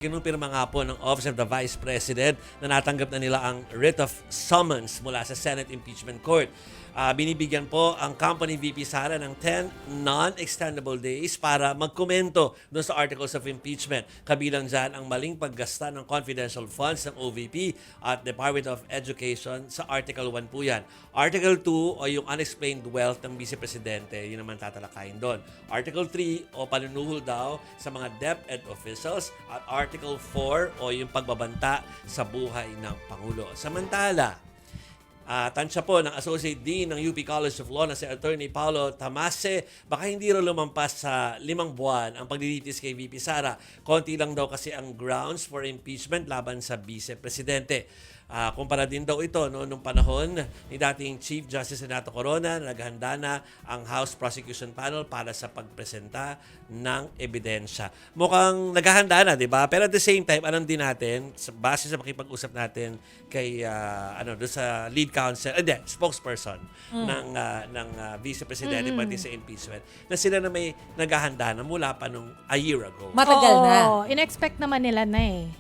Kinumpirma nga po ng Office of the Vice President na natanggap na nila ang writ of summons mula sa Senate Impeachment Court. Binibigyan po ang company VP Sara ng 10 non-extendable days para magkomento doon sa articles of impeachment. Kabilang dyan ang maling paggasta ng confidential funds ng OVP at Department of Education sa Article 1 po yan. Article 2 o yung unexplained wealth ng Vice Presidente, yun naman tatalakayin doon. Article 3 o panunuhol daw sa mga DepEd officials at Article 4 o yung pagbabanta sa buhay ng Pangulo. Samantala, tansya po ng Associate Dean ng UP College of Law na si Attorney Paulo Tamase, baka hindi raw lumampas sa 5 buwan ang pagdilitis kay VP Sara. Konti lang daw kasi ang grounds for impeachment laban sa Vice Presidente. Kumpara din daw ito nung panahon ni dating Chief Justice Renato Corona na naghanda na ang House Prosecution Panel para sa pagpresenta ng ebidensya. Mukhang naghahanda na, di ba? Pero at the same time, alam din natin, base sa makipag-usap natin kay doon sa lead counsel, spokesperson ng Vice Presidente pati sa impeachment, na sila na may naghahanda na mula pa nung a year ago. Matagal na. In-expect naman nila na eh.